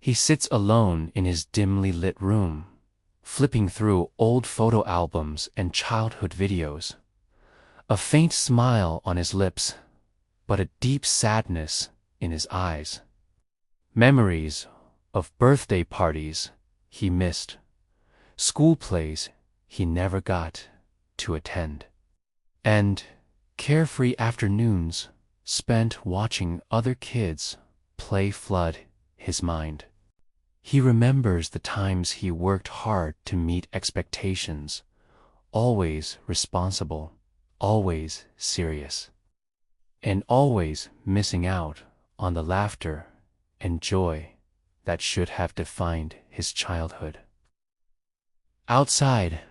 He sits alone in his dimly lit room, flipping through old photo albums and childhood videos. A faint smile on his lips, but a deep sadness in his eyes. Memories of birthday parties he missed, school plays he never got to attend, and carefree afternoons spent watching other kids play flood his mind. He remembers the times he worked hard to meet expectations, always responsible, always serious, and always missing out on the laughter and joy that should have defined his childhood. Outside,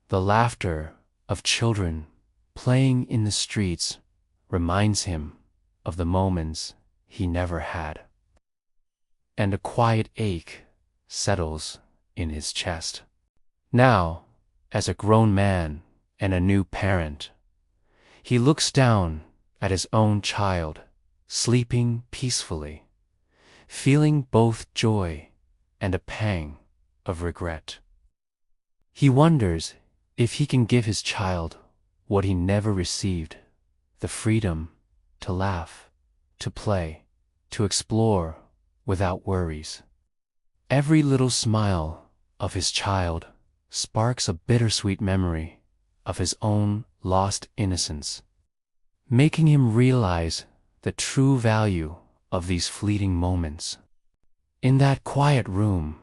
the laughter of children playing in the streets reminds him of the moments he never had, and a quiet ache settles in his chest. Now, as a grown man and a new parent, he looks down at his own child, sleeping peacefully, feeling both joy and a pang of regret. He wonders if he can give his child what he never received, the freedom to laugh, to play, to explore without worries. Every little smile of his child sparks a bittersweet memory of his own lost innocence, making him realize the true value of these fleeting moments. In that quiet room,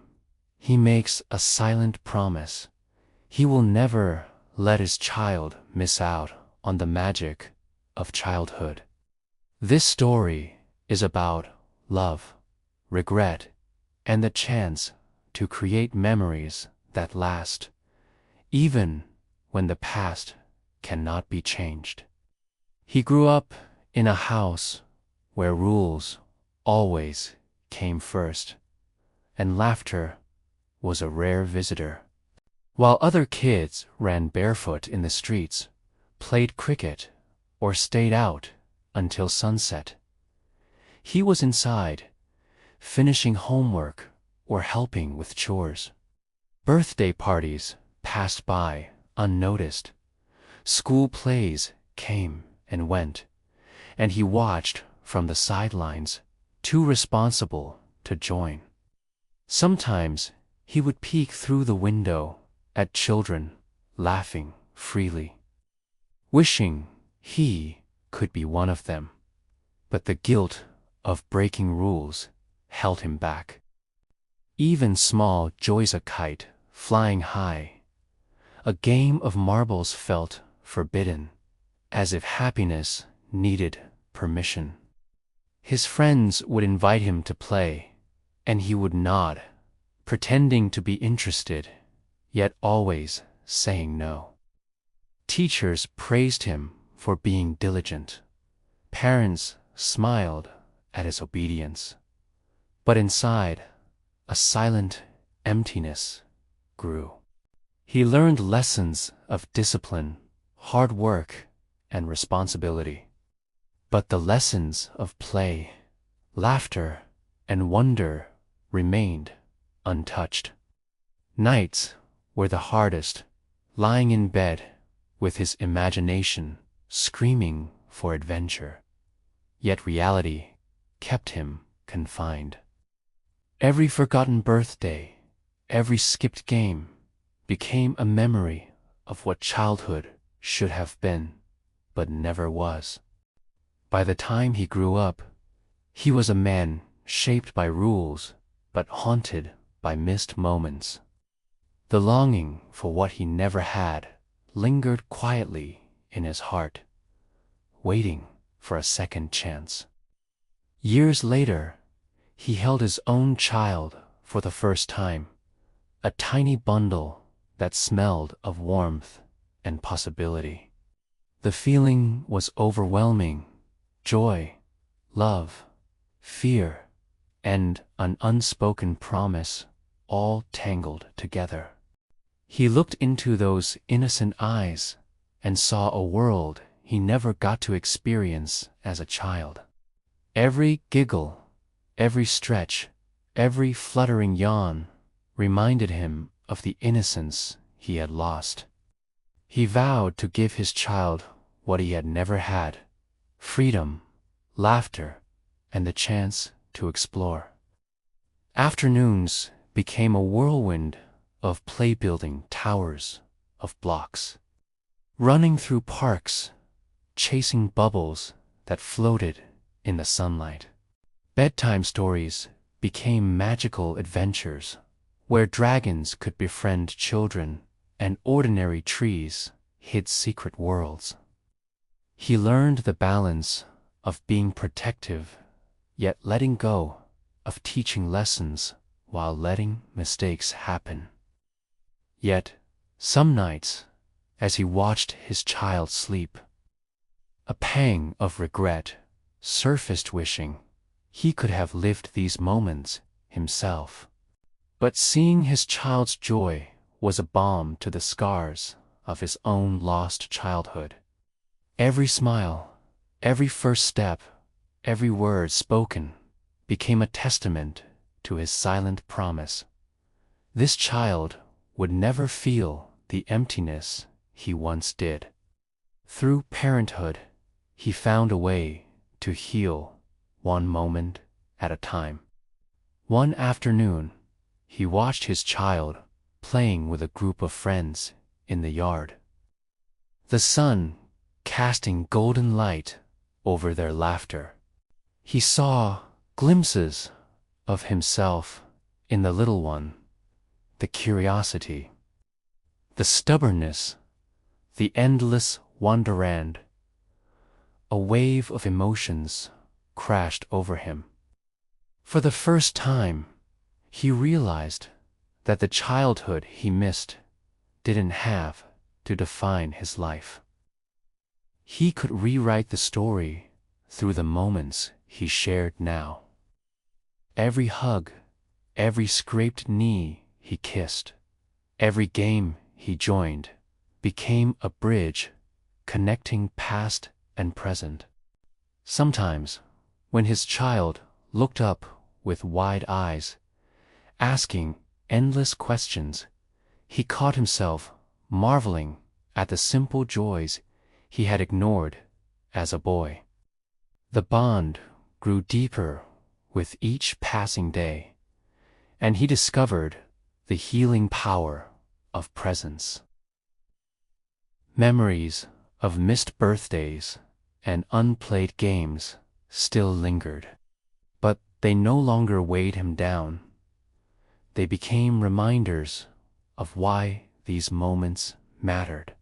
he makes a silent promise. He will never let his child miss out on the magic of childhood. This story is about love, regret, and the chance to create memories that last, even when the past cannot be changed. He grew up in a house where rules always came first, and laughter was a rare visitor. While other kids ran barefoot in the streets, played cricket, or stayed out until sunset, he was inside, finishing homework or helping with chores. Birthday parties passed by unnoticed. School plays came and went, and he watched from the sidelines, too responsible to join. Sometimes he would peek through the window at children laughing freely, wishing he could be one of them, but the guilt of breaking rules held him back. Even small joys, a kite flying high, a game of marbles, felt forbidden, as if happiness needed permission. His friends would invite him to play, and he would nod, pretending to be interested, yet always saying no. Teachers praised him for being diligent. Parents smiled at his obedience. But inside, a silent emptiness grew. He learned lessons of discipline, hard work, and responsibility. But the lessons of play, laughter, and wonder remained untouched. Nights were the hardest, lying in bed with his imagination screaming for adventure. Yet reality kept him confined. Every forgotten birthday, every skipped game became a memory of what childhood should have been, but never was. By the time he grew up, he was a man shaped by rules, but haunted by missed moments. The longing for what he never had lingered quietly in his heart, waiting for a second chance. Years later, he held his own child for the first time, a tiny bundle that smelled of warmth and possibility. The feeling was overwhelming: joy, love, fear, and an unspoken promise, all tangled together. He looked into those innocent eyes and saw a world he never got to experience as a child. Every giggle, every stretch, Every fluttering yawn reminded him of the innocence he had lost. He vowed to give his child what he had never had: freedom, laughter, and the chance to explore. Afternoons became a whirlwind of play-building towers of blocks, running through parks, chasing bubbles that floated in the sunlight. Bedtime stories became magical adventures where dragons could befriend children and ordinary trees hid secret worlds. He learned the balance of being protective, yet letting go, of teaching lessons while letting mistakes happen. Yet, some nights, as he watched his child sleep, a pang of regret surfaced, wishing he could have lived these moments himself. But seeing his child's joy was a balm to the scars of his own lost childhood. Every smile, every first step, every word spoken became a testament to his silent promise. This child would never feel the emptiness he once did. Through parenthood, he found a way to heal, one moment at a time. One afternoon, he watched his child playing with a group of friends in the yard. The sun casting golden light over their laughter. He saw glimpses of himself in the little one, the curiosity, the stubbornness, the endless wonderland. A wave of emotions crashed over him. For the first time, he realized that the childhood he missed didn't have to define his life. He could rewrite the story through the moments he shared now. Every hug, every scraped knee he kissed, every game he joined became a bridge connecting past and present. Sometimes, when his child looked up with wide eyes, asking endless questions, he caught himself marveling at the simple joys he had ignored as a boy. The bond grew deeper with each passing day, and he discovered the healing power of presence. Memories of missed birthdays and unplayed games still lingered, but they no longer weighed him down. They became reminders of why these moments mattered.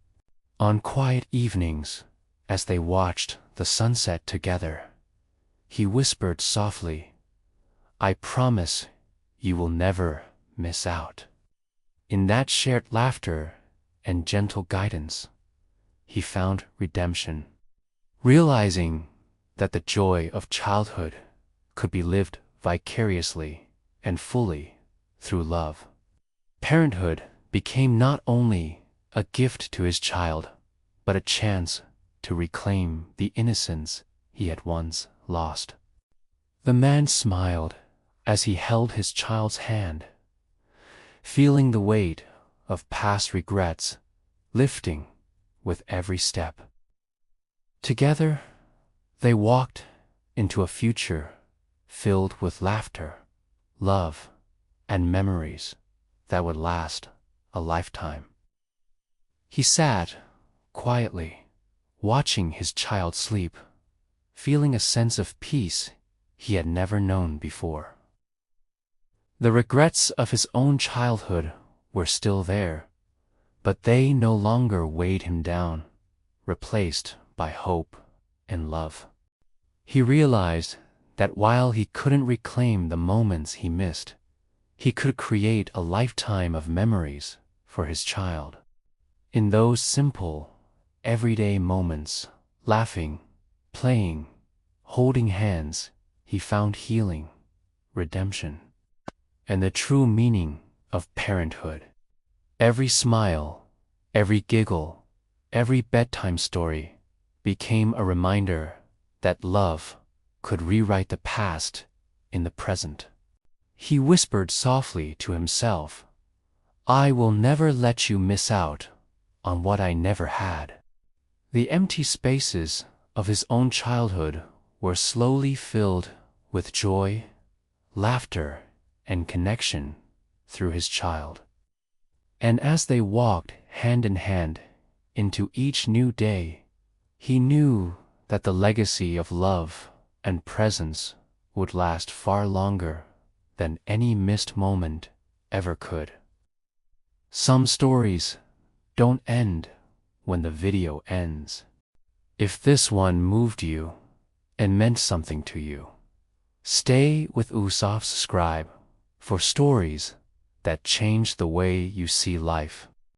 On quiet evenings, as they watched the sunset together, he whispered softly, "I promise you will never miss out." In that shared laughter and gentle guidance, he found redemption, realizing that the joy of childhood could be lived vicariously and fully through love. Parenthood became not only a gift to his child, but a chance to reclaim the innocence he had once lost. The man smiled as he held his child's hand, feeling the weight of past regrets lifting with every step. Together, they walked into a future filled with laughter, love, and memories that would last a lifetime. He sat quietly, watching his child sleep, feeling a sense of peace he had never known before. The regrets of his own childhood were still there, but they no longer weighed him down, replaced by hope and love. He realized that while he couldn't reclaim the moments he missed, he could create a lifetime of memories for his child. In those simple, everyday moments, laughing, playing, holding hands, he found healing, redemption, and the true meaning of parenthood. Every smile, every giggle, every bedtime story became a reminder that love could rewrite the past in the present. He whispered softly to himself, "I will never let you miss out on what I never had." The empty spaces of his own childhood were slowly filled with joy, laughter, and connection through his child. And as they walked hand in hand into each new day, he knew that the legacy of love and presence would last far longer than any missed moment ever could. Some stories don't end when the video ends. If this one moved you and meant something to you, stay with Usof's Scribe for stories that change the way you see life.